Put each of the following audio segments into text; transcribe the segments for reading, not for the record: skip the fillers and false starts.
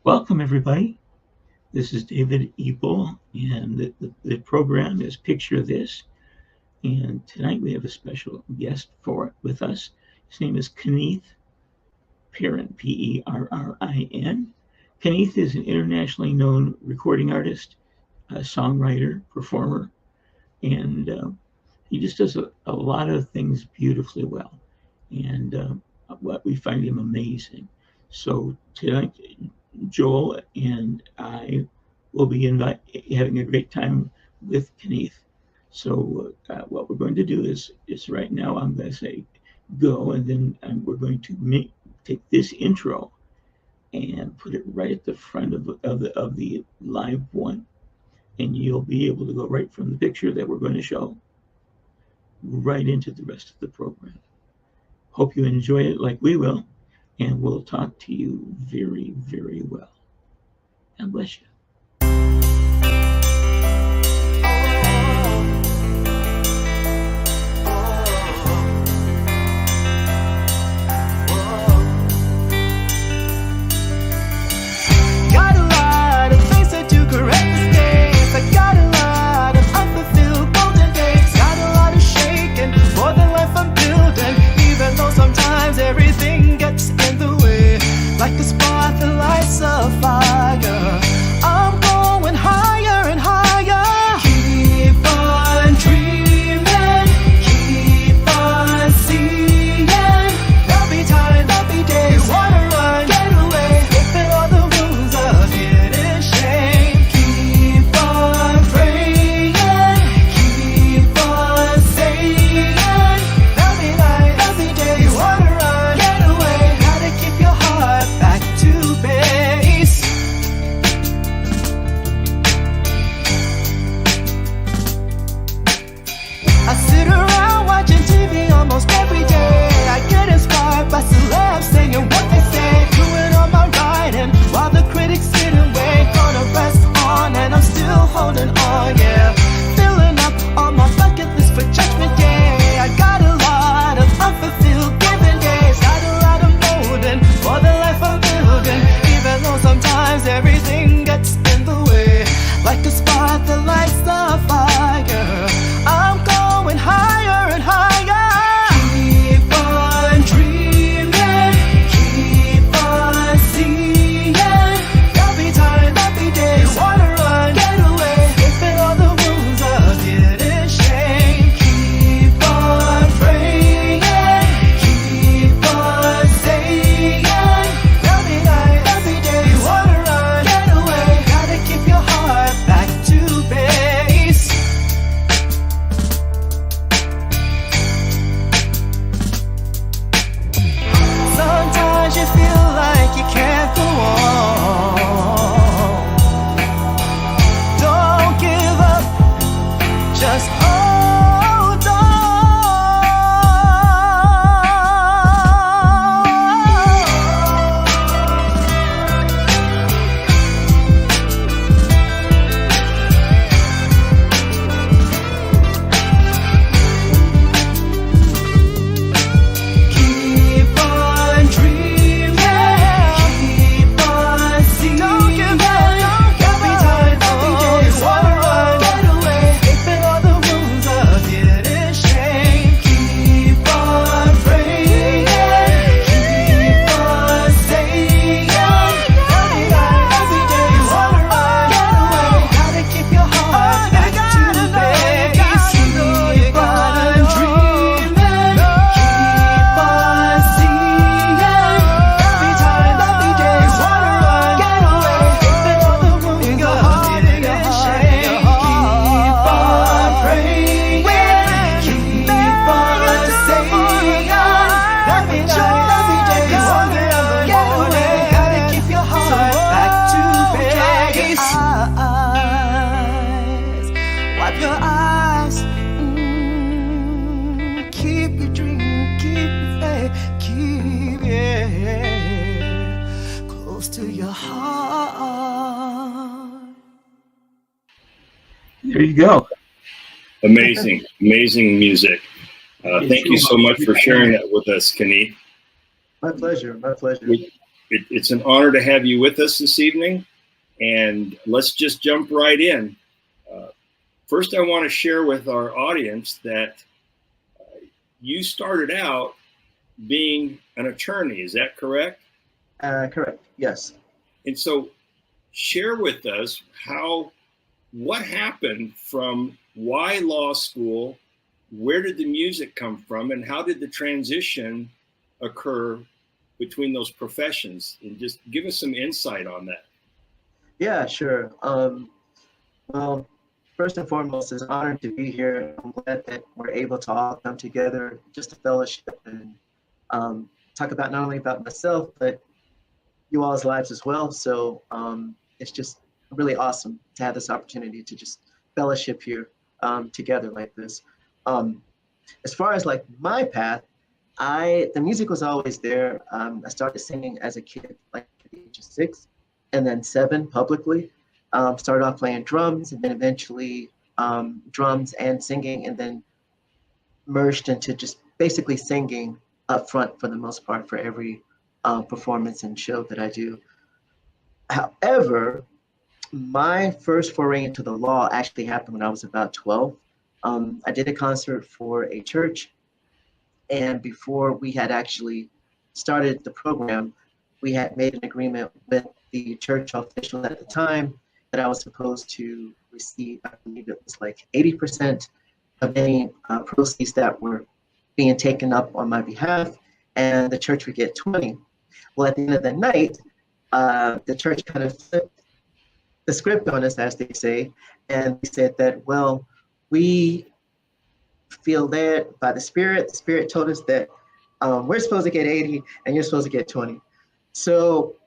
Welcome, everybody. This is David Ebel, and the program is Picture This. And tonight we have a special guest with us. His name is Kenneith Perrin, Perrin. Kenneith is an internationally known recording artist, songwriter, performer, and he just does a lot of things beautifully well. And what we find him amazing. So tonight, Joel and I will be having a great time with Kenneith. So what we're going to do is right now I'm going to say go, and then we're going to take this intro and put it right at the front of the live one, and you'll be able to go right from the picture that we're going to show right into the rest of the program. Hope you enjoy it like we will, and we'll talk to you very, very well. God bless you. Got a lot of things to do, correct mistakes. I got a lot of unfulfilled golden days. Got a lot of shaking for the life I'm building. Even though sometimes everything gets in the way, like a spark that lights a fire, I'm going higher and higher. Keep on dreaming, keep on seeing. There'll be time, there'll be days, wanna run, get away, skipping all the rules of hidden shame. Keep on praying, keep on saying. There'll be night, there'll be days, wanna run, get away, gotta keep your heart back to base. I sit around watching TV almost every day. I get inspired by celebs saying what they say. Doing all my writing while the critics sit and wait. Gonna rest on and I'm still holding on, yeah. Filling up on my bucket list for Judgment Day. I got a lot of unfulfilled given days. Got a lot of molding for the life I'm building. Even though sometimes everything gets in the way, like a spark that lights the fire, I'm going higher and higher. Keep on dreaming, keep on seeing. There'll be time, there'll be days, wanna run, get away, skipping all the rules of hidden shame. Keep on praying, keep on saying. There'll be night, there'll be days, wanna run, get away, gotta keep your heart back to base. Sometimes you feel like you can't go on. Don't give up, just hold on. Keep on dreaming, keep on seeing. Don't give up, there'll be time, there'll be days, wanna run, get away, skipping all the rules of hidden shame. Keep on praying, keep on saying. There'll be night, there'll be days, wanna run, get away, gotta keep your heart back to base. Keep on dreaming, keep on seeing. There'll be time, there'll be days, wanna run, get away, skipping all the rules of hidden shame. Keep on praying, keep on saying. There'll be night, there'll be days, wanna run, get away, gotta keep your heart back to base. Wipe your eyes, keep your dream, keep your faith, keep it close to your heart. There you go. Amazing, amazing music. Thank you so much for sharing that with us, Kenneith. My pleasure. My pleasure. it's an honor to have you with us this evening, and let's just jump right in. First, I want to share with our audience that you started out being an attorney. Is that correct? Correct. Yes. And so, share with us what happened from why law school, where did the music come from, and how did the transition occur between those professions? And just give us some insight on that. Yeah, sure. Well, first and foremost, it's an honor to be here. I'm glad that we're able to all come together just to fellowship and talk about not only about myself, but you all's lives as well. So it's just really awesome to have this opportunity to just fellowship here together like this. As far as like my path, the music was always there. I started singing as a kid, like at the age of 6, and then 7 publicly. Started off playing drums, and then eventually drums and singing, and then merged into just basically singing up front for the most part for every performance and show that I do. However, my first foray into the law actually happened when I was about 12. I did a concert for a church, and before we had actually started the program, we had made an agreement with the church official at the time that I was supposed to receive, I believe it was like 80% of any proceeds that were being taken up on my behalf, and the church would get 20. Well, at the end of the night, the church kind of flipped the script on us, as they say, and they said that, well, we feel led by the Spirit. The Spirit told us that we're supposed to get 80 and you're supposed to get 20. So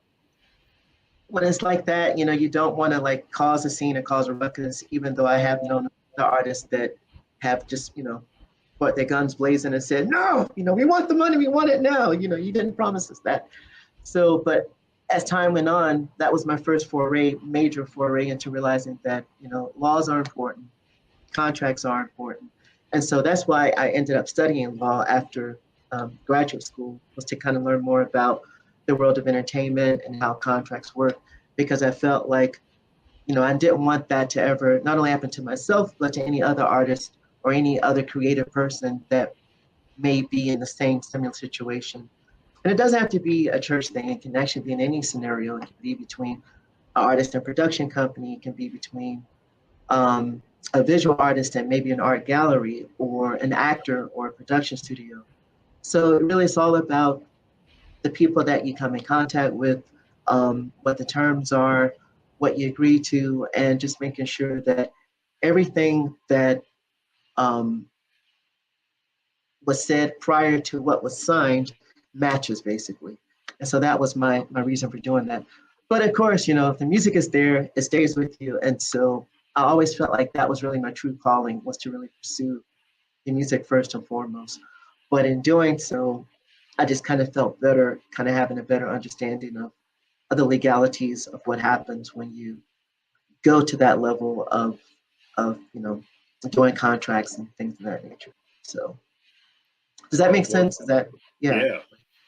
when it's like that, you know, you don't want to like cause a scene or cause a ruckus, even though I have known the artists that have just, you know, put their guns blazing and said, no, you know, we want the money, we want it now. You know, you didn't promise us that. So, but as time went on, that was my first major foray into realizing that, you know, laws are important, contracts are important. And so that's why I ended up studying law after graduate school, was to kind of learn more about the world of entertainment and how contracts work, because I felt like, you know, I didn't want that to ever not only happen to myself, but to any other artist or any other creative person that may be in the same similar situation. And it doesn't have to be a church thing. It can actually be in any scenario. It can be between an artist and production company. It can be between a visual artist and maybe an art gallery, or an actor or a production studio. So really it's all about the people that you come in contact with, what the terms are, what you agree to, and just making sure that everything that was said prior to what was signed matches, basically. And so that was my reason for doing that. But of course, you know, if the music is there, it stays with you. And so I always felt like that was really my true calling, was to really pursue the music first and foremost. But in doing so, I just kind of felt better, kind of having a better understanding of the legalities of what happens when you go to that level of you know, doing contracts and things of that nature. So does that make sense? Is that, yeah. Yeah.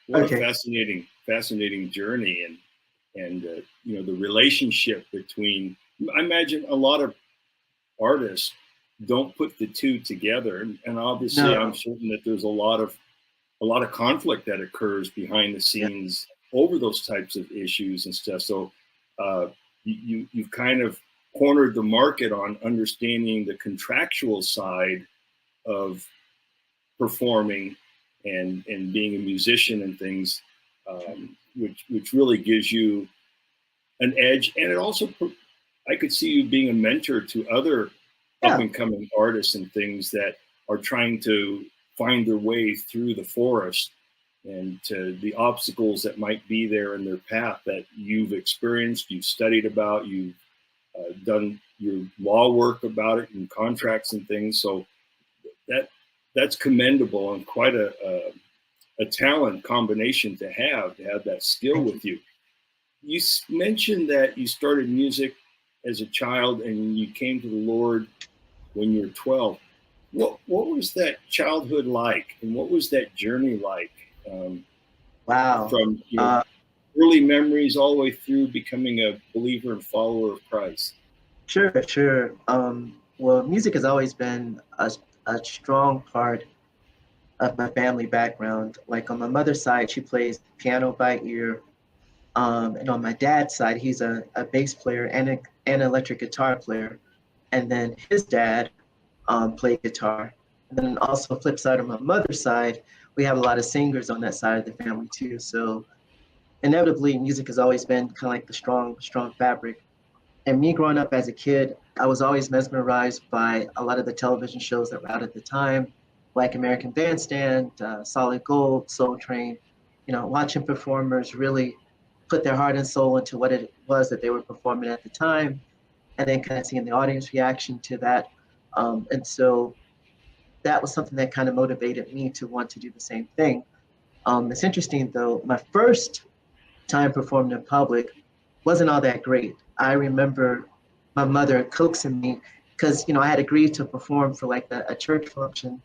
What Okay. a fascinating journey, and you know, the relationship between, I imagine a lot of artists don't put the two together, and obviously No. I'm certain that there's a lot of conflict that occurs behind the scenes over those types of issues and stuff. So you've kind of cornered the market on understanding the contractual side of performing and being a musician and things, which really gives you an edge. And it also, I could see you being a mentor to other up and coming artists and things that are trying to find their way through the forest, and to the obstacles that might be there in their path that you've experienced, you've studied about, you've done your law work about it and contracts and things. So that's commendable, and quite a talent combination to have that skill with you. You mentioned that you started music as a child and you came to the Lord when you were 12. What was that childhood like, and what was that journey like? Wow. From, you know, early memories all the way through becoming a believer and follower of Christ? Sure. Well, music has always been a strong part of my family background. Like on my mother's side, she plays piano by ear. And on my dad's side, he's a bass player and an electric guitar player. And then his dad played guitar. And then also flip side on my mother's side, we have a lot of singers on that side of the family too. So inevitably, music has always been kind of like the strong fabric. And me growing up as a kid, I was always mesmerized by a lot of the television shows that were out at the time, like American Bandstand, Solid Gold, Soul Train. You know, watching performers really put their heart and soul into what it was that they were performing at the time, and then kind of seeing the audience reaction to that. And so that was something that kind of motivated me to want to do the same thing. It's interesting though, my first time performing in public wasn't all that great. I remember my mother coaxing me because, you know, I had agreed to perform for like a church function.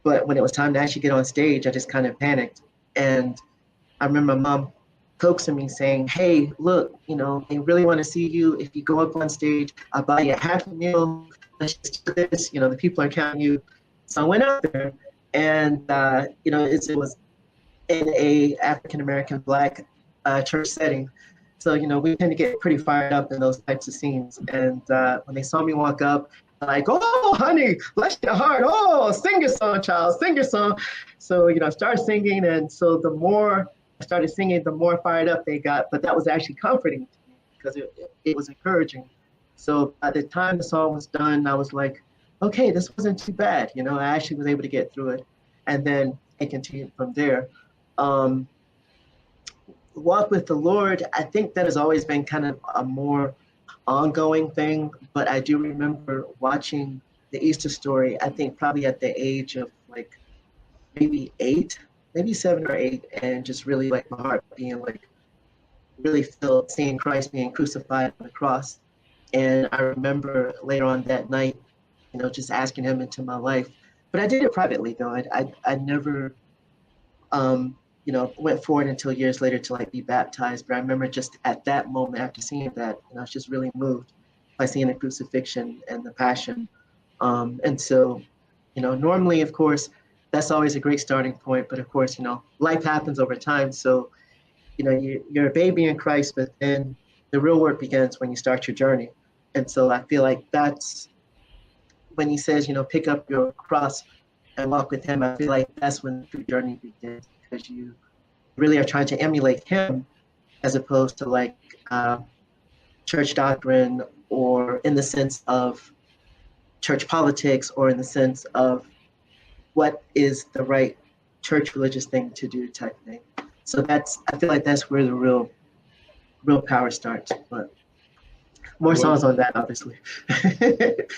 But when it was time to actually get on stage, I just kind of panicked. And I remember my mom coaxing me saying, hey, look, you know, they really want to see you. If you go up on stage, I'll buy you half a meal. Let's just do this. You know, the people are counting you. So I went out there and, you know, it was in a African-American Black church setting. So, you know, we tend to get pretty fired up in those types of scenes. And when they saw me walk up, like, oh, honey, bless your heart. Oh, sing your song, child, sing your song. So, you know, I started singing. And so the more I started singing, the more fired up they got. But that was actually comforting to me because it was encouraging. So by the time the song was done, I was like, okay, this wasn't too bad. You know, I actually was able to get through it. And then it continued from there. Walk with the Lord, I think that has always been kind of a more ongoing thing, but I do remember watching the Easter Story, I think probably at the age of like maybe 8, maybe 7 or 8, and just really like my heart being like really filled, seeing Christ being crucified on the cross. And I remember later on that night, you know, just asking him into my life. But I did it privately though. I never you know, went forward until years later to like be baptized. But I remember just at that moment after seeing that, you know, I was just really moved by seeing the crucifixion and the passion. And so, you know, normally, of course, that's always a great starting point. But of course, you know, life happens over time. So, you know, you're a baby in Christ, but then the real work begins when you start your journey. And so I feel like that's when he says, you know, pick up your cross and walk with him. I feel like that's when the true journey begins, because you really are trying to emulate him as opposed to like church doctrine, or in the sense of church politics, or in the sense of what is the right church religious thing to do type thing. So I feel like that's where the real power starts. But more songs on that, obviously.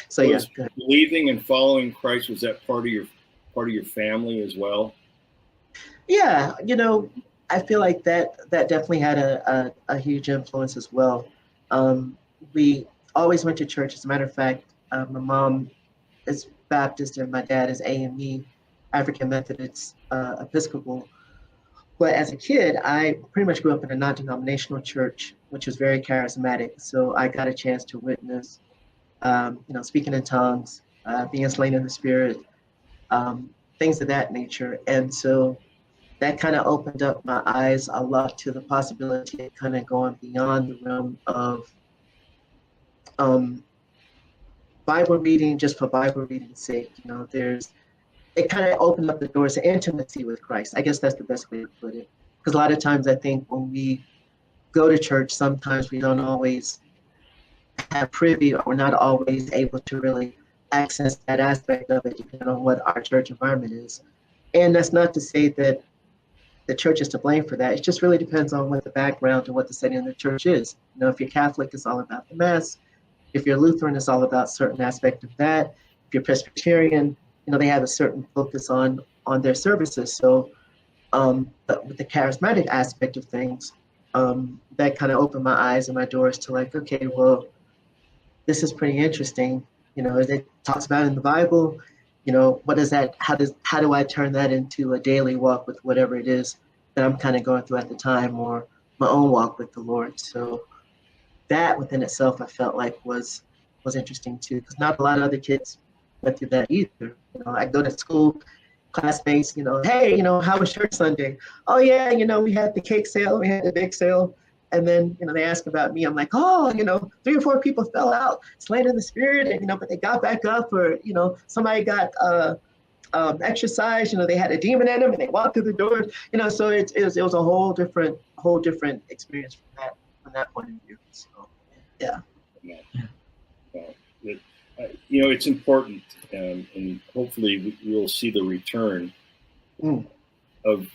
So yeah. Believing and following Christ, was that part of your family as well? Yeah, you know, I feel like that definitely had a huge influence as well. We always went to church. As a matter of fact, my mom is Baptist and my dad is AME, African Methodist Episcopal. But as a kid, I pretty much grew up in a non-denominational church, which was very charismatic. So I got a chance to witness, you know, speaking in tongues, being slain in the spirit, things of that nature. And so that kind of opened up my eyes a lot to the possibility of kind of going beyond the realm of Bible reading just for Bible reading's sake. You know, it kind of opened up the doors to intimacy with Christ. I guess that's the best way to put it. Because a lot of times I think when we go to church, sometimes we don't always have privy, or we're not always able to really access that aspect of it, depending on what our church environment is. And that's not to say that the church is to blame for that. It just really depends on what the background and what the setting of the church is. You know, if you're Catholic, it's all about the Mass. If you're Lutheran, it's all about certain aspect of that. If you're Presbyterian, you know, they have a certain focus on their services. So but with the charismatic aspect of things, that kind of opened my eyes and my doors to like, okay, well, this is pretty interesting. You know, it talks about in the Bible, you know, what is that? How do I turn that into a daily walk with whatever it is that I'm kind of going through at the time, or my own walk with the Lord. So that within itself, I felt like was interesting too, because not a lot of other kids went through that either. You know, I go to school, classmates, you know, hey, you know, how was church Sunday? Oh yeah, you know, we had the cake sale, we had the big sale. And then, you know, they ask about me. I'm like, oh, you know, 3 or 4 people fell out, slain in the spirit, and, you know, but they got back up, or, you know, somebody got exercise, you know, they had a demon in them and they walked through the doors, you know, so it was a whole different experience from that point of view. So, yeah. You know, it's important, and hopefully we'll see the return of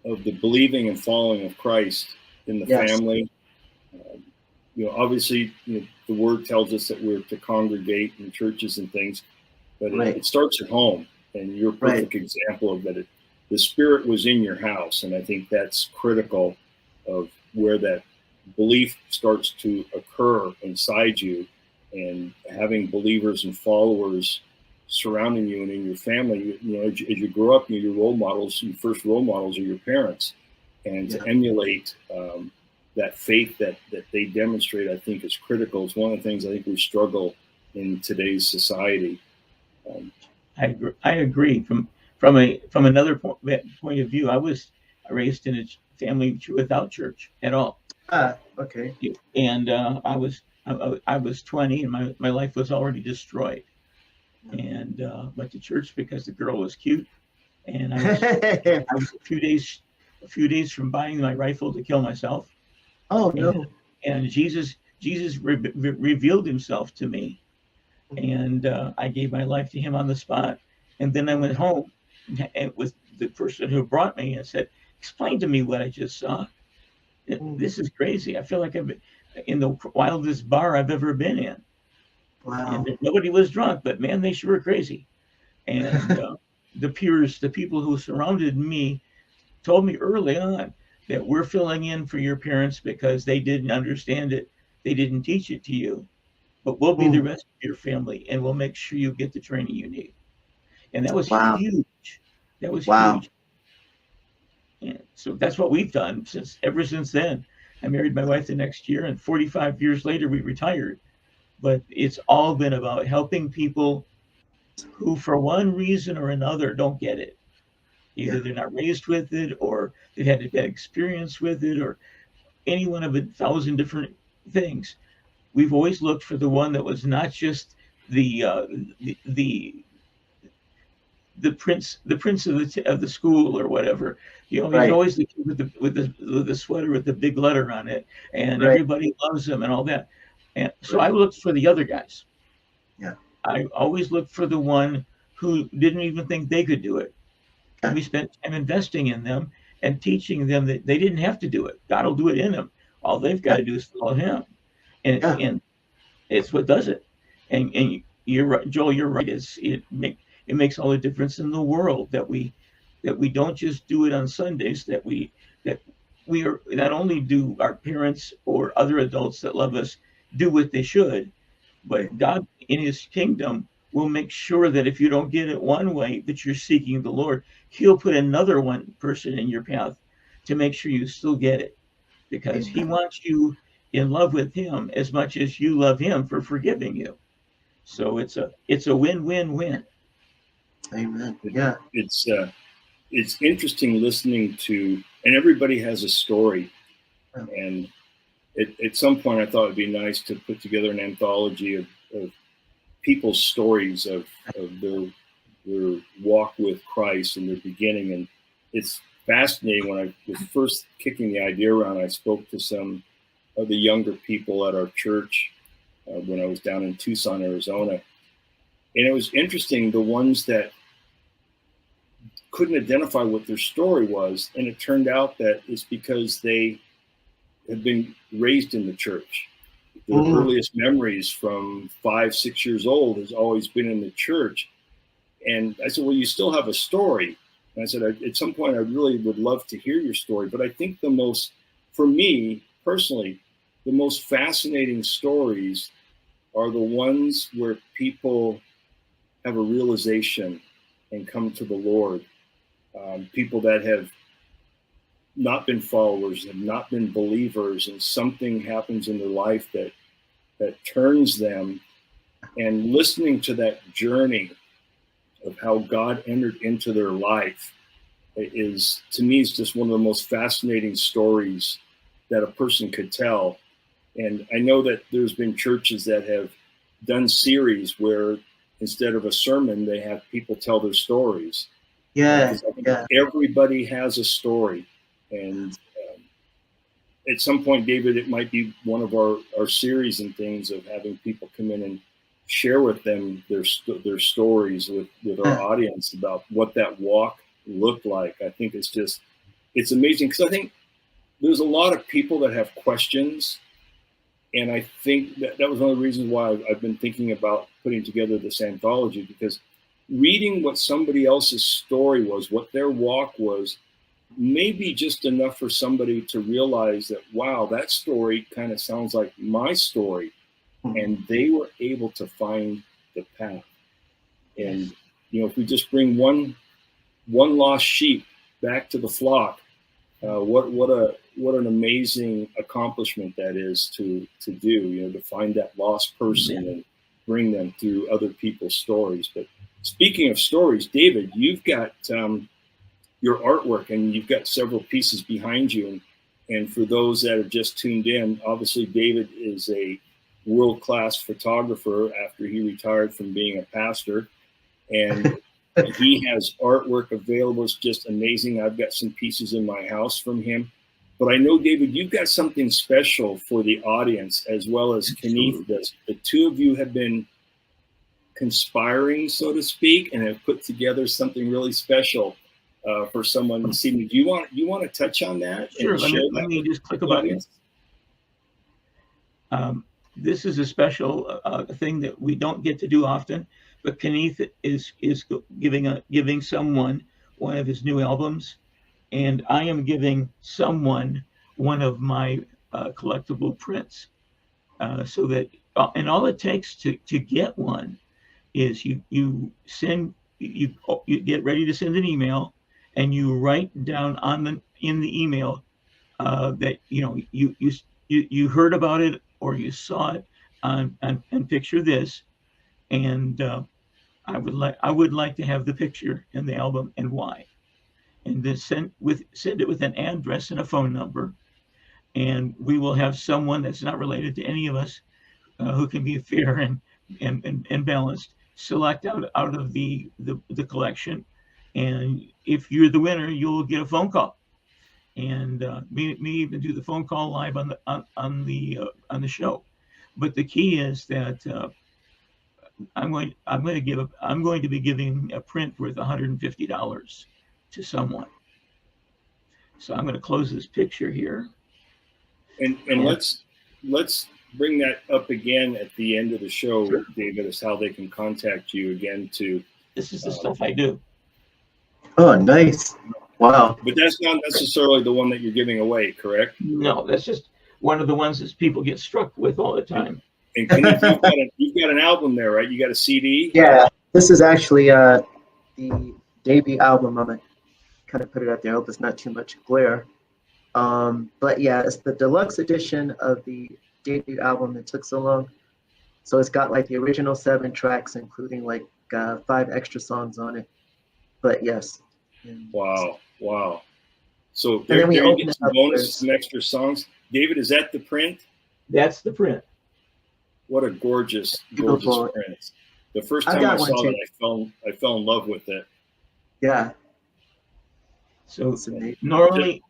the believing and following of Christ in the family. You know, obviously, you know, the Word tells us that we're to congregate in churches and things, but it starts at home, and you're a perfect example of that. The Spirit was in your house, and I think that's critical of where that belief starts to occur inside you, and having believers and followers surrounding you and in your family. You know, as you grow up, your role models, your first role models are your parents, and to emulate that faith that they demonstrate, I think, is critical. It's one of the things I think we struggle in today's society. I agree. From another point of view, I was raised in a family without church at all. Okay. And I was 20, and my life was already destroyed. And went to church because the girl was cute, and I was a few days from buying my rifle to kill myself. Oh no! And Jesus revealed himself to me, and I gave my life to him on the spot. And then I went home and with the person who brought me and said, "Explain to me what I just saw. This is crazy. I feel like I've been in the wildest bar I've ever been in." Wow. And nobody was drunk, but man, they sure were crazy. And the peers, the people who surrounded me, told me early on that we're filling in for your parents because they didn't understand it. They didn't teach it to you, but we'll be the rest of your family, and we'll make sure you get the training you need. And that was huge. That was huge. And so that's what we've done ever since then. I married my wife the next year, and 45 years later, we retired. But it's all been about helping people who, for one reason or another, don't get it. Either they're not raised with it, or they've had a bad experience with it, or any one of 1,000 different things. We've always looked for the one that was not just the prince of the school or whatever. You know, he's always the kid with the sweater with the big letter on it, and everybody loves him and all that. And so I looked for the other guys. Yeah. I always looked for the one who didn't even think they could do it. And we spent time investing in them and teaching them that they didn't have to do it. God will do it in them. All they've got to do is follow him. And it's what does it. And you're right, Joel, you're right. It makes all the difference in the world that we don't just do it on Sundays, that we are not only do our parents or other adults that love us do what they should, but God in his kingdom will make sure that if you don't get it one way, that you're seeking the Lord, he'll put another one person in your path to make sure you still get it, because he wants you in love with him as much as you love him for forgiving you. So it's a win-win-win. Amen. Yeah. It's interesting listening to, and everybody has a story, and at some point I thought it'd be nice to put together an anthology of people's stories of their walk with Christ and their beginning. And it's fascinating. When I was first kicking the idea around, I spoke to some of the younger people at our church when I was down in Tucson, Arizona. And it was interesting, the ones that couldn't identify what their story was. And it turned out that it's because they had been raised in the church. Their earliest memories from 5, 6 years old has always been in the church. And I said, well, you still have a story. And I said, at some point, I really would love to hear your story. But I think for me personally, the most fascinating stories are the ones where people have a realization and come to the Lord. People that have not been followers, have not been believers, and something happens in their life that turns them, and listening to that journey of how God entered into their life is, to me, is just one of the most fascinating stories that a person could tell. And I know that there's been churches that have done series where instead of a sermon, they have people tell their stories. Yeah, yeah. Everybody has a story. And at some point, David, it might be one of our series and things of having people come in and share with them their stories with our audience about what that walk looked like. I think it's amazing, because I think there's a lot of people that have questions. And I think that was one of the reasons why I've been thinking about putting together this anthology, because reading what somebody else's story was, what their walk was, may be just enough for somebody to realize that, wow, that story kind of sounds like my story. And they were able to find the path. And, if we just bring one lost sheep back to the flock, what an amazing accomplishment that is to do, to find that lost person and bring them through other people's stories. But speaking of stories, David, you've got your artwork, and you've got several pieces behind you. And for those that have just tuned in, obviously David is a world-class photographer after he retired from being a pastor. And he has artwork available. It's just amazing. I've got some pieces in my house from him. But I know, David, you've got something special for the audience, as well as Kenneith does. The two of you have been conspiring, so to speak, and have put together something really special for someone to see. Do you want to touch on that? Sure. Let me just click about it. This is a special thing that we don't get to do often, but Kenneith is giving someone one of his new albums, and I am giving someone one of my collectible prints. So that, and all it takes to get one is you get ready to send an email, and you write down in the email that you heard about it, or you saw it on picture this, and I would like to have the picture in the album and why, and then send it with an address and a phone number, and we will have someone that's not related to any of us, who can be fair and balanced, select out of the collection, and if you're the winner, you'll get a phone call. And me even do the phone call live on the show. But the key is that I'm going to be giving a print worth $150 to someone. So I'm going to close this picture here. And let's bring that up again at the end of the show, sure, David, is how they can contact you again to. This is the stuff I do. Oh, nice. Wow. But that's not necessarily the one that you're giving away, correct? No, that's just one of the ones that people get struck with all the time. And Kenneith, you've got an album there, right? You got a CD? Yeah, this is actually the debut album. I'm going to kind of put it out there. I hope it's not too much glare. But yeah, it's the deluxe edition of the debut album that took so long. So it's got like the original 7 tracks, including like 5 extra songs on it. But yes. Wow. So there you get some bonus, some extra songs. David, is that the print? That's the print. What a gorgeous print. The first time I saw that, I fell in love with it. Yeah. So normally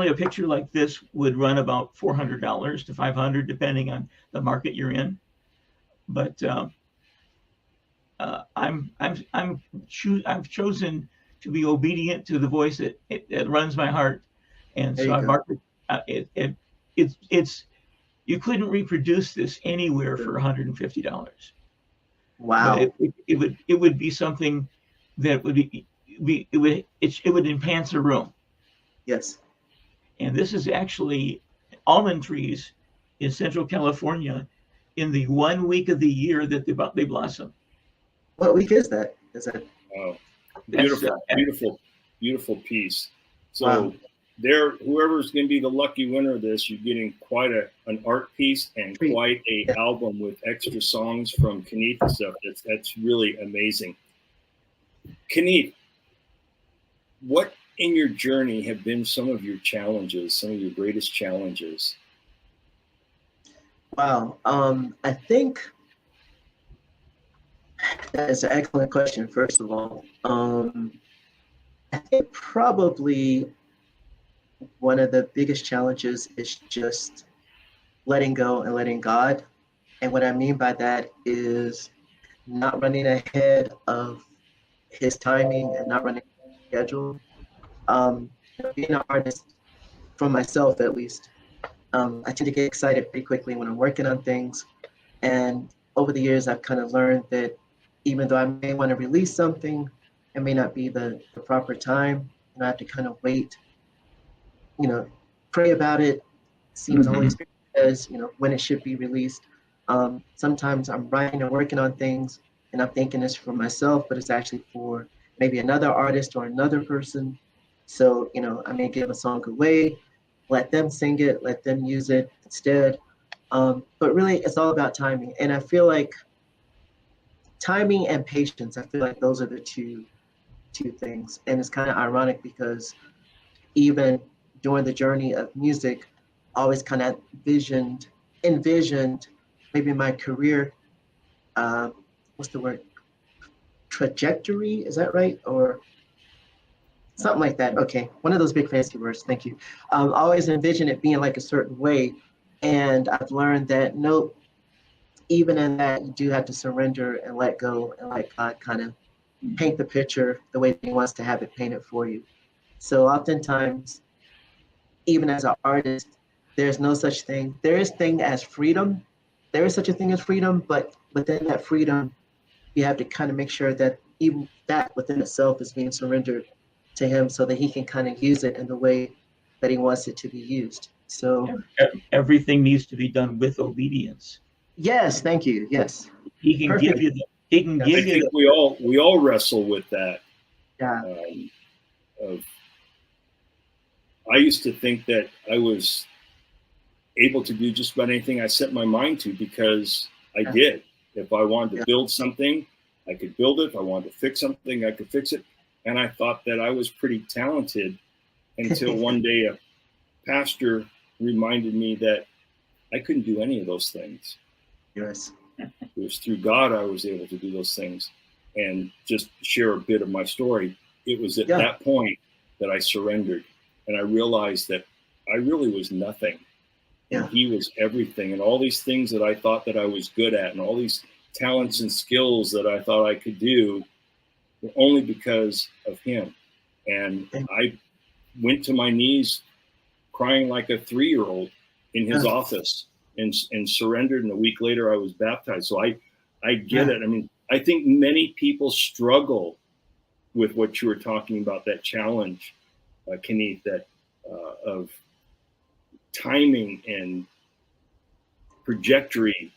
a picture like this would run about $400 to $500, depending on the market you're in. But I've chosen to be obedient to the voice that runs my heart, and so I marked it. It's you couldn't reproduce this anywhere for $150. Wow! It would be something that it would enhance a room. Yes. And this is actually almond trees in Central California in the 1 week of the year that they blossom. What week is that? Beautiful piece. So wow. whoever's going to be the lucky winner of this, you're getting quite an art piece and quite a album with extra songs from Kenneith and stuff. That's really amazing. Kenneith, what in your journey have been some of your challenges, some of your greatest challenges? Wow. I think that is an excellent question, first of all. I think probably one of the biggest challenges is just letting go and letting God. And what I mean by that is not running ahead of his timing and not running his schedule. Being an artist, for myself at least, I tend to get excited pretty quickly when I'm working on things. And over the years, I've kind of learned that even though I may want to release something, it may not be the proper time. I have to kind of wait, pray about it, see what the Holy Spirit says, when it should be released. Sometimes I'm writing and working on things and I'm thinking it's for myself, but it's actually for maybe another artist or another person. So, I may give a song away, let them sing it, let them use it instead. But really, it's all about timing. And I feel like timing and patience, I feel like those are the two things. And it's kind of ironic because even during the journey of music, I always kind of envisioned maybe my career, what's the word? Trajectory, is that right? Or something like that. Okay, one of those big fancy words, thank you. I always envision it being like a certain way. And I've learned that nope, even in that, you do have to surrender and let go and let God kind of paint the picture the way he wants to have it painted for you. So oftentimes, even as an artist, there's no such thing. There is thing as freedom. There is such a thing as freedom, but within that freedom, you have to kind of make sure that even that within itself is being surrendered to him so that he can kind of use it in the way that he wants it to be used. So everything needs to be done with obedience. Yes, thank you. Yes. He can give you I think we all wrestle with that. Yeah. I used to think that I was able to do just about anything I set my mind to because I did. If I wanted to build something, I could build it. If I wanted to fix something, I could fix it. And I thought that I was pretty talented until one day a pastor reminded me that I couldn't do any of those things. Yes. It was through God I was able to do those things. And just to share a bit of my story, it was at that point that I surrendered. And I realized that I really was nothing. And he was everything. And all these things that I thought that I was good at and all these talents and skills that I thought I could do were only because of him. And I went to my knees crying like a 3-year-old in his office and surrendered. And a week later I was baptized. So I get it. I mean, I think many people struggle with what you were talking about, that challenge, Kenneith, that of timing and trajectory,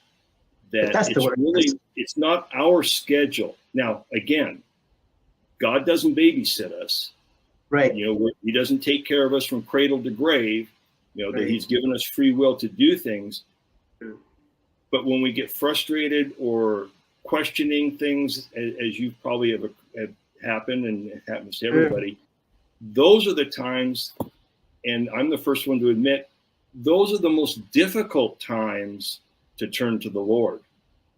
that it's not our schedule. Now, again, God doesn't babysit us. Right. He doesn't take care of us from cradle to grave, that he's given us free will to do things. But when we get frustrated or questioning things, as you probably have happened and it happens to everybody, those are the times, and I'm the first one to admit, those are the most difficult times to turn to the Lord.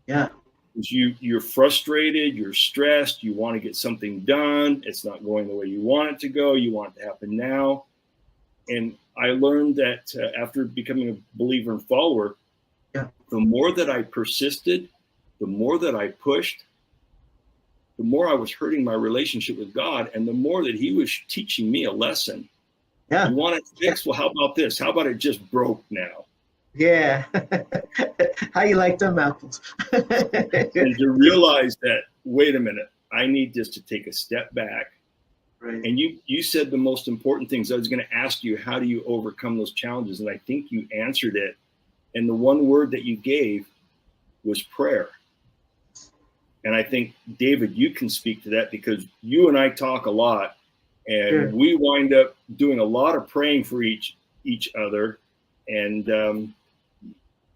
Yeah. Because you're frustrated, you're stressed, you want to get something done. It's not going the way you want it to go. You want it to happen now. And I learned that after becoming a believer and follower, the more that I persisted, the more that I pushed, the more I was hurting my relationship with God, and the more that he was teaching me a lesson. Yeah. You want it fixed? Well, how about this? How about it just broke now? Yeah. How you like them apples? And to realize that, wait a minute, I need just to take a step back. Right. And you said the most important things. I was going to ask you, how do you overcome those challenges? And I think you answered it. And the one word that you gave was prayer. And I think, David, you can speak to that because you and I talk a lot. And Sure. we wind up doing a lot of praying for each other. And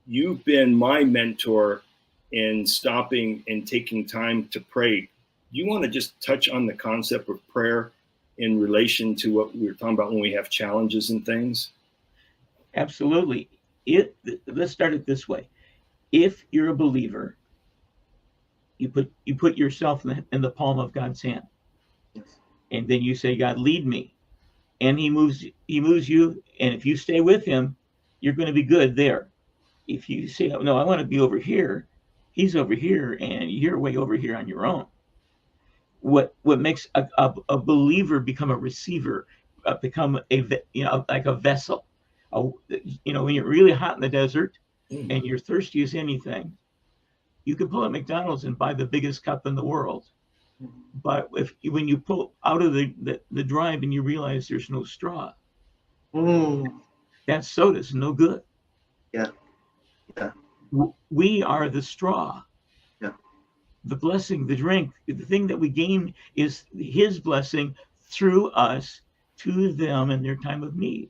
you've been my mentor in stopping and taking time to pray. You want to just touch on the concept of prayer in relation to what we were talking about when we have challenges and things? Absolutely. Let's start it this way. If you're a believer, you put yourself in the palm of God's hand, Yes. and then you say, God, lead me, and He moves you, and if you stay with Him, you're going to be good there. If you say, oh, no, I want to be over here, He's over here, and you're way over here on your own. What makes a believer become a receiver, become like a vessel. When you're really hot in the desert and you're thirsty as anything, you can pull at McDonald's and buy the biggest cup in the world. But when you pull out of the drive and you realize there's no straw, that soda's no good. Yeah. Yeah. We are the straw. Yeah. The blessing, the drink, the thing that we gain is His blessing through us to them in their time of need.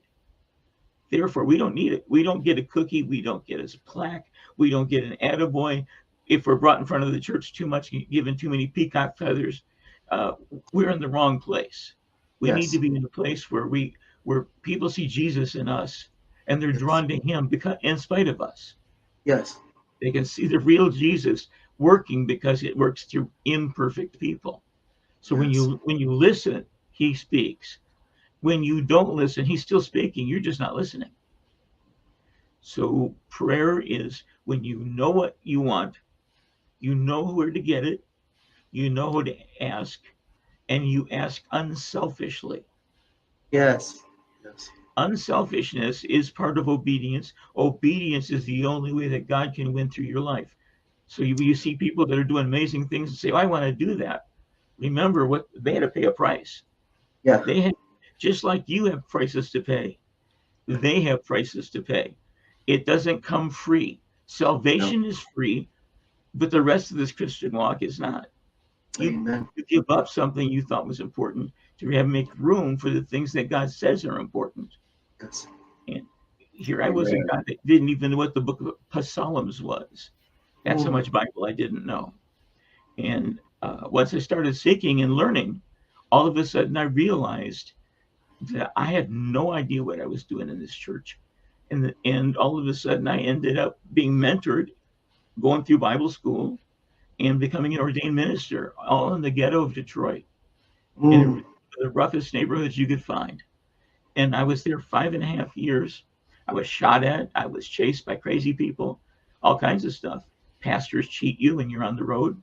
Therefore, we don't need it. We don't get a cookie. We don't get a plaque. We don't get an attaboy. If we're brought in front of the church too much, given too many peacock feathers, we're in the wrong place. We Yes. need to be in a place where people see Jesus in us and they're drawn to Him because, in spite of us. Yes. They can see the real Jesus working because it works through imperfect people. So when you listen, He speaks. When you don't listen, He's still speaking. You're just not listening. So prayer is when you know what you want, you know where to get it, you know who to ask, and you ask unselfishly. Yes. Yes. Unselfishness is part of obedience. Obedience is the only way that God can win through your life. So you see people that are doing amazing things and say, oh, I want to do that. Remember what they had to pay a price. Yeah. They had, just like you have prices to pay, they have prices to pay. It doesn't come free. Salvation is free, but the rest of this Christian walk is not. You give up something you thought was important to make room for the things that God says are important. Yes. And here I was a guy that didn't even know what the book of Psalms was. That's how much Bible I didn't know. And once I started seeking and learning, all of a sudden I realized that I had no idea what I was doing in this church. And all of a sudden I ended up being mentored, going through Bible school, and becoming an ordained minister, all in the ghetto of Detroit, in the roughest neighborhoods you could find. And I was there 5.5 years. I was shot at. I was chased by crazy people, all kinds of stuff. Pastors cheat you when you're on the road,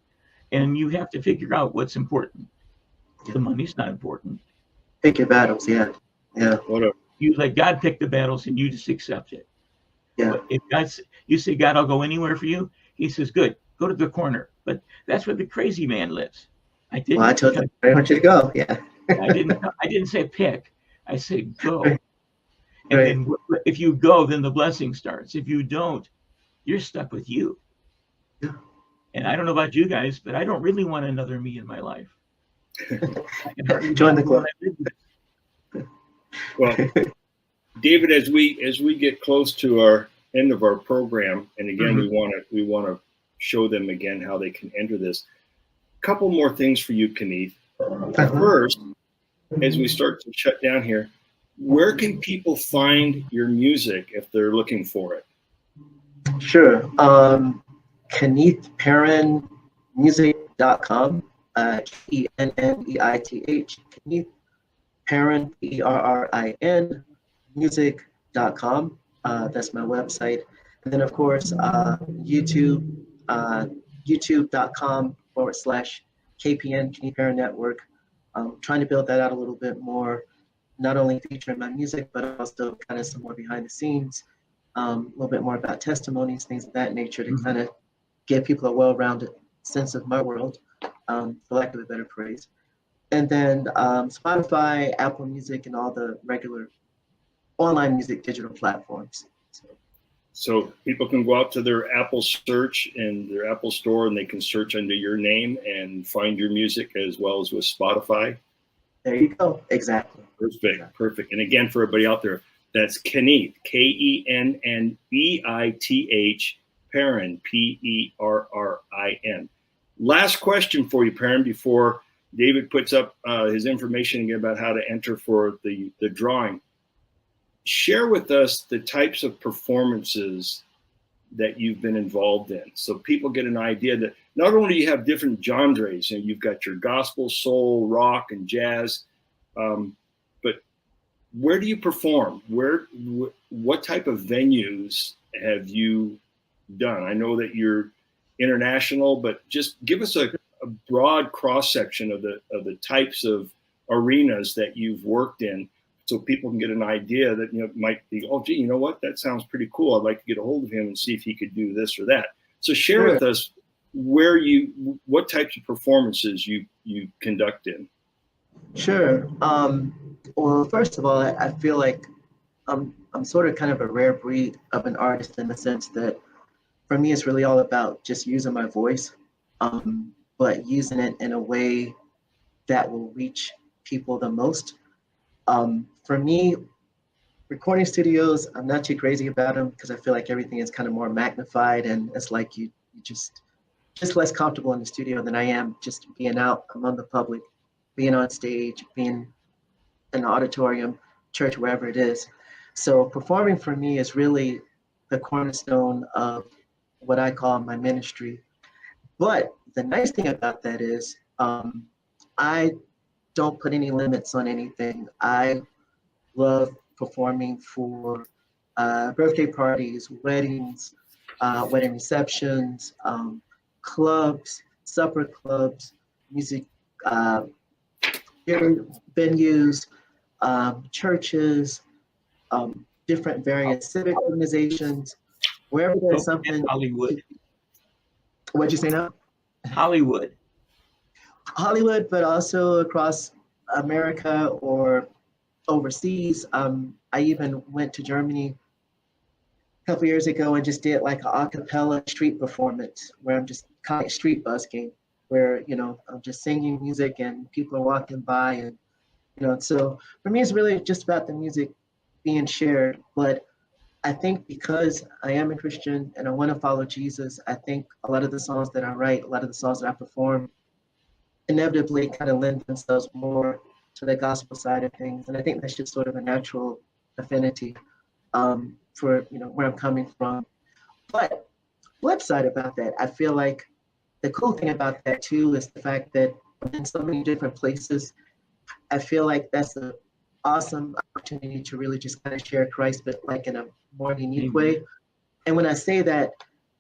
and you have to figure out what's important. The money's not important. Pick your battles. Yeah. Yeah. You let God pick the battles, and you just accept it. Yeah. But if you say, God, I'll go anywhere for you. He says, good, go to the corner. But that's where the crazy man lives. I didn't. Well, I told you, I want you to go. Yeah. I didn't say pick. I said go. Right. And then if you go, then the blessing starts. If you don't, you're stuck with you. Yeah. And I don't know about you guys, but I don't really want another me in my life. Join the club. Well, David, as we get close to our end of our program, and again, we want to show them again how they can enter this. A couple more things for you, Kenneith. First, as we start to shut down here, where can people find your music if they're looking for it? Sure. Kenneith Perrin music.com. Kenneith Perrin Perrin music.com. That's my website. And then of course youtube.com/KPN Kenneith Perrin Network. Trying to build that out a little bit more, not only featuring my music, but also kind of some more behind the scenes, a little bit more about testimonies, things of that nature, to kind of give people a well-rounded sense of my world, for lack of a better phrase. And then Spotify, Apple Music, and all the regular online music digital platforms. So people can go out to their Apple search and their Apple store, and they can search under your name and find your music, as well as with Spotify. There you go. Exactly. Perfect, perfect. And again, for everybody out there, that's Kenneith, Kennneith, Perrin, Perrin. Last question for you, Perrin, before David puts up his information again about how to enter for the drawing. Share with us the types of performances that you've been involved in, so people get an idea that not only do you have different genres, and you've got your gospel, soul, rock, and jazz, but where do you perform? What type of venues have you done? I know that you're international, but just give us a broad cross section of the types of arenas that you've worked in, so people can get an idea that, you know, might be, oh, gee, you know what, that sounds pretty cool. I'd like to get a hold of him and see if he could do this or that. So share with us what types of performances you conduct in. Sure. Well, first of all, I feel like I'm sort of kind of a rare breed of an artist, in the sense that for me, it's really all about just using my voice, but using it in a way that will reach people the most. For me, recording studios, I'm not too crazy about them, because I feel like everything is kind of more magnified, and it's like you just less comfortable in the studio than I am just being out among the public, being on stage, being in an auditorium, church, wherever it is. So performing for me is really the cornerstone of what I call my ministry. But the nice thing about that is I don't put any limits on anything. I love performing for birthday parties, weddings, wedding receptions, clubs, supper clubs, music venues, churches, different various civic organizations, wherever there's something. Hollywood. What'd you say now? Hollywood, but also across America or overseas. I even went to Germany a couple years ago and just did like an a cappella street performance, where I'm just kind of street busking, where, you know, I'm just singing music and people are walking by, and, you know, so for me, it's really just about the music being shared. But I think because I am a Christian and I want to follow Jesus, I think a lot of the songs that I write, a lot of the songs that I perform, inevitably kind of lend themselves more to the gospel side of things. And I think that's just sort of a natural affinity for, you know, where I'm coming from. But flip side about that, I feel like the cool thing about that too is the fact that I'm in so many different places. I feel like that's an awesome opportunity to really just kind of share Christ, but like in a more unique way. And when I say that,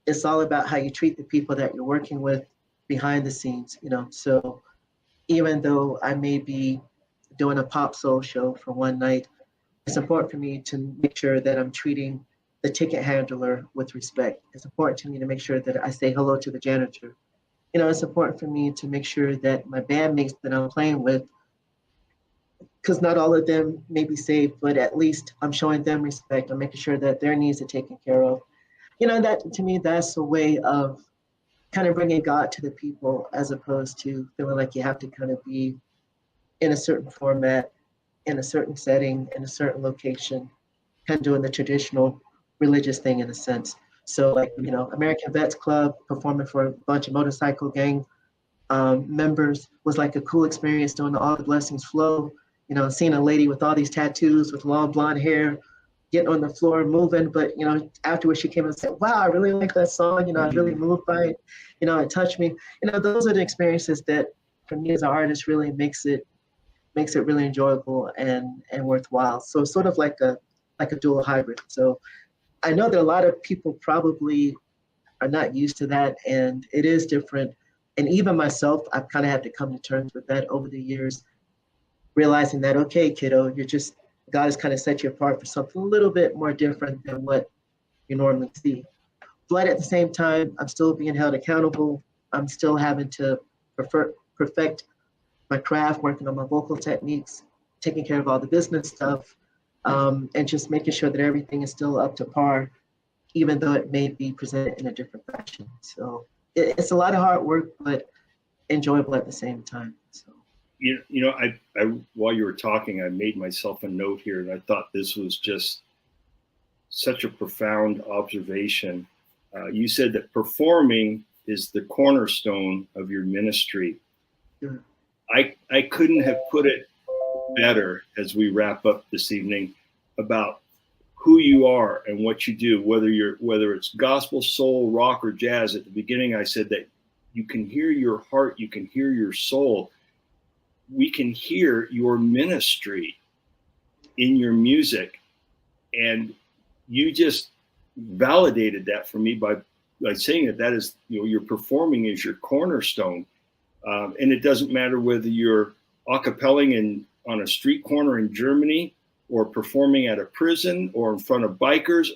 it's all about how you treat the people that you're working with behind the scenes, you know. So even though I may be doing a pop soul show for one night, it's important for me to make sure that I'm treating the ticket handler with respect. It's important to me to make sure that I say hello to the janitor. You know, it's important for me to make sure that my bandmates that I'm playing with, because not all of them may be saved, but at least I'm showing them respect. I'm making sure that their needs are taken care of. You know, that to me, that's a way of kind of bringing God to the people, as opposed to feeling like you have to kind of be in a certain format, in a certain setting, in a certain location, kind of doing the traditional religious thing in a sense. So like, you know, American Vets Club, performing for a bunch of motorcycle gang members was like a cool experience, doing the All the Blessings Flow, you know, seeing a lady with all these tattoos with long blonde hair, getting on the floor, moving. But, you know, afterwards she came and said, wow, I really like that song. You know, I was really moved by it. You know, it touched me. You know, those are the experiences that for me as an artist really makes it really enjoyable and worthwhile. So it's sort of like a dual hybrid. So I know that a lot of people probably are not used to that, and it is different. And even myself, I've kind of had to come to terms with that over the years, realizing that, okay, kiddo, God has kind of set you apart for something a little bit more different than what you normally see. But at the same time, I'm still being held accountable. I'm still having to perfect my craft, working on my vocal techniques, taking care of all the business stuff, and just making sure that everything is still up to par, even though it may be presented in a different fashion. So it's a lot of hard work, but enjoyable at the same time. So I while you were talking, I made myself a note here, and I thought this was just such a profound observation. You said that performing is the cornerstone of your ministry. Sure. I couldn't have put it better as we wrap up this evening about who you are and what you do, whether it's gospel, soul, rock, or jazz. At the beginning, I said that you can hear your heart, you can hear your soul. We can hear your ministry in your music, and you just validated that for me by saying that is, your performing is your cornerstone, and it doesn't matter whether you're acapelling on a street corner in Germany, or performing at a prison, or in front of bikers,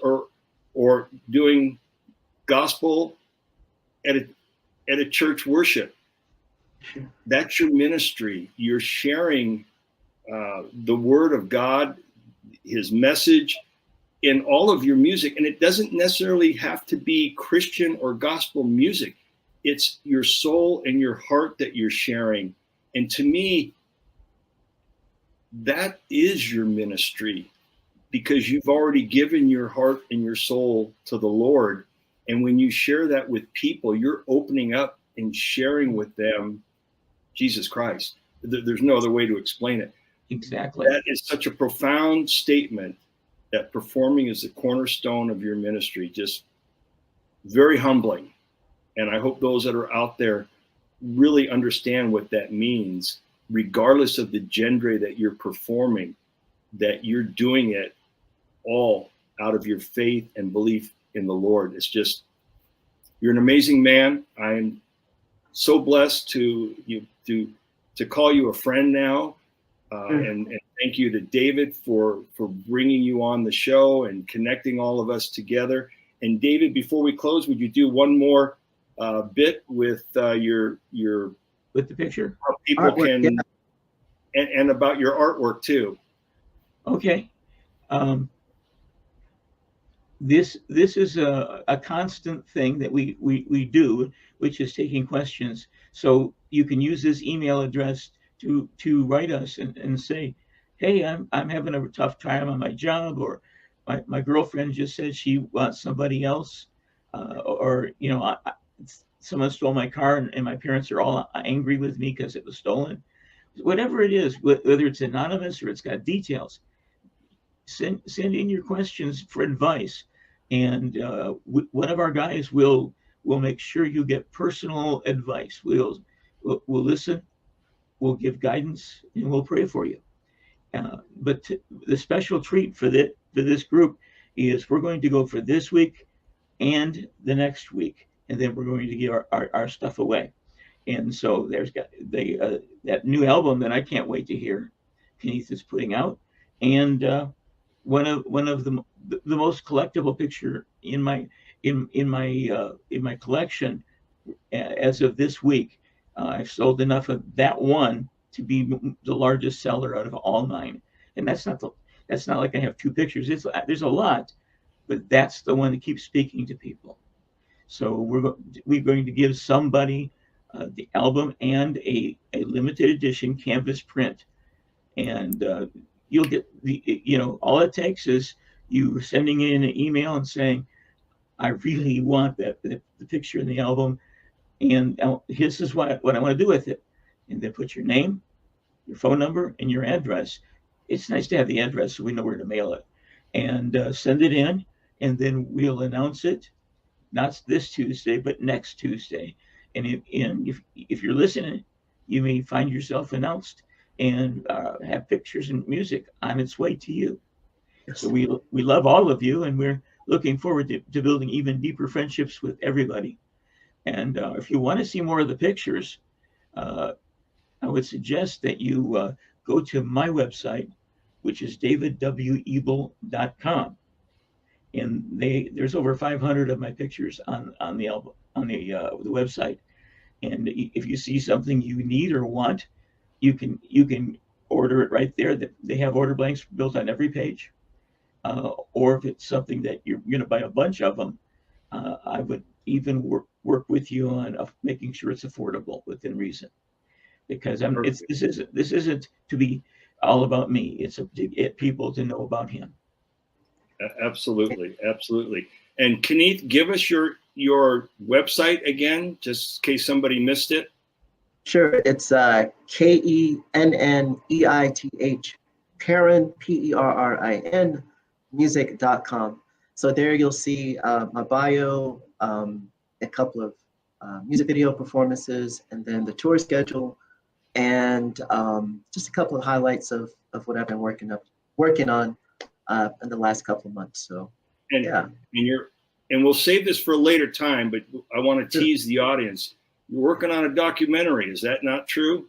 or doing gospel at a church worship. Sure. That's your ministry. You're sharing the word of God, his message, in all of your music. And it doesn't necessarily have to be Christian or gospel music. It's your soul and your heart that you're sharing. And to me, that is your ministry, because you've already given your heart and your soul to the Lord. And when you share that with people, you're opening up and sharing with them Jesus Christ. There's no other way to explain it. Exactly. That is such a profound statement, that performing is the cornerstone of your ministry. Just very humbling. And I hope those that are out there really understand what that means, regardless of the genre that you're performing, that you're doing it all out of your faith and belief in the Lord. It's just, you're an amazing man. I'm so blessed to call you a friend now. And thank you to David for bringing you on the show and connecting all of us together. And David, before we close, would you do one more bit with your with the picture? How people Artwork, can, and about your artwork too. Okay. This is a constant thing that we do, which is taking questions. So you can use this email address to write us and say, hey, I'm having a tough time on my job, or my girlfriend just said she wants somebody else, or someone stole my car and my parents are all angry with me because it was stolen. Whatever it is, whether it's anonymous or it's got details, send in your questions for advice, and one of our guys will make sure you get personal advice. We'll listen, we'll give guidance, and we'll pray for you. But the special treat for this group is we're going to go for this week and the next week, and then we're going to give our stuff away. And so there's got that new album that I can't wait to hear, Kenneith is putting out, and one of the most collectible picture in my collection as of this week. I've sold enough of that one to be the largest seller out of all mine, and that's not like I have two pictures. There's a lot, but that's the one that keeps speaking to people. So we're going to give somebody the album and a limited edition canvas print, and you'll get all it takes is you sending in an email and saying, I really want the picture in the album, and this is what I want to do with it, and then put your name, your phone number, and your address. It's nice to have the address so we know where to mail it, and send it in, and then we'll announce it, not this Tuesday, but next Tuesday. And if you're listening, you may find yourself announced and have pictures and music on its way to you. Yes. So we love all of you, and we're looking forward to building even deeper friendships with everybody. And if you want to see more of the pictures, I would suggest that you go to my website, which is davidwebel.com. And there's over 500 of my pictures on the album, on the website. And if you see something you need or want, you can order it right there. They have order blanks built on every page. Or if it's something that you're going to buy a bunch of them, I would even work with you on making sure it's affordable within reason. because this isn't to be all about me. It's to get people to know about him. Absolutely, absolutely. And Kenneith, give us your website again, just in case somebody missed it. Sure. It's Kenneith, Perrin, Perrin, music.com. So there you'll see my bio, a couple of music video performances, and then the tour schedule, and just a couple of highlights of what I've been working on in the last couple of months. So yeah. And we'll save this for a later time, but I want to tease the audience. You're working on a documentary. Is that not true?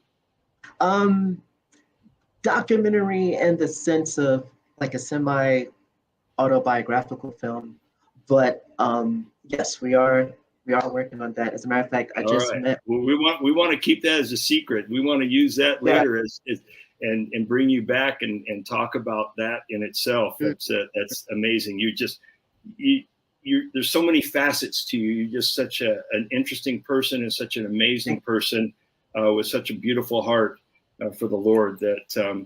Documentary in the sense of like a semi-autobiographical film, but yes, we are working on that. As a matter of fact, I just met. Well, we want to keep that as a secret. We want to use that later and bring you back and talk about that in itself. That's amazing. There's so many facets to you. You're just such an interesting person and such an amazing person with such a beautiful heart for the Lord that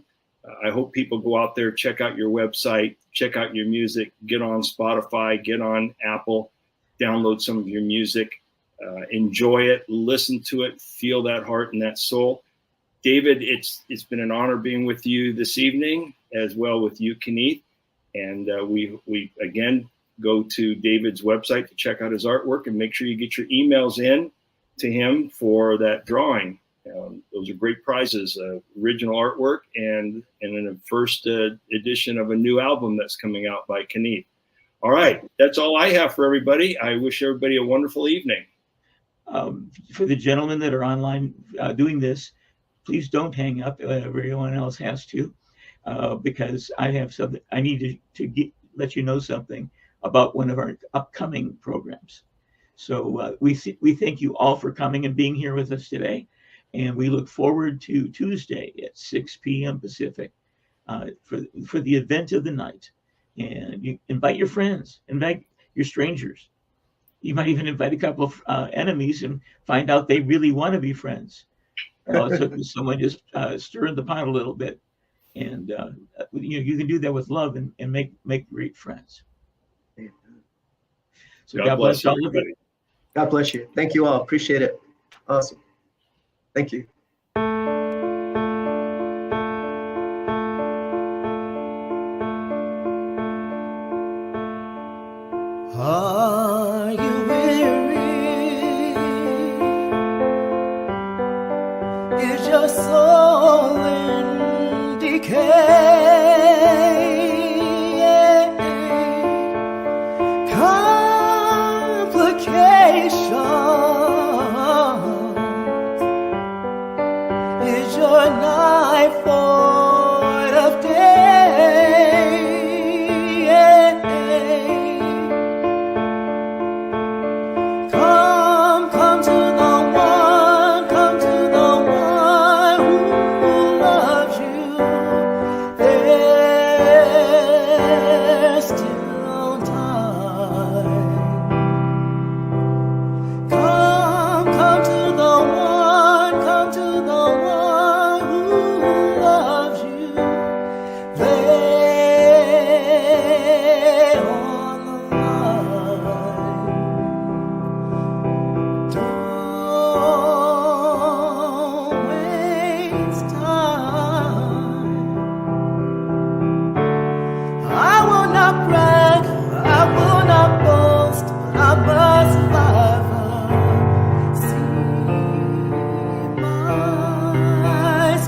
I hope people go out there, check out your website, check out your music, get on Spotify, get on Apple, download some of your music, enjoy it, listen to it, feel that heart and that soul. David, it's been an honor being with you this evening, as well with you, Kenneith. And we again go to David's website to check out his artwork, and make sure you get your emails in to him for that drawing. Those are great prizes, original artwork and in the first edition of a new album that's coming out by Kenneith. All right, that's all I have for everybody. I wish everybody a wonderful evening. For the gentlemen that are online doing this, please don't hang up. Everyone else has to, because I have something. I need to let you know something about one of our upcoming programs. So we thank you all for coming and being here with us today. And we look forward to Tuesday at 6 p.m. Pacific for the event of the night. And you invite your friends, invite your strangers. You might even invite a couple of enemies and find out they really want to be friends. All it took was someone just stirring the pot a little bit. And you can do that with love and make great friends. So God bless all of you. God bless you. Thank you all. Appreciate it. Awesome. Thank you. Are you weary? Is your soul in decay? Is your night void of day? Come to the one who loves you. There's still time. Come to the one who loves you. Lay on the line. Don't waste time. I will not brag, I will not boast, but I must see my scars.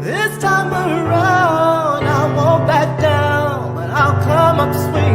This time around, I won't back down, but I'll come up swinging.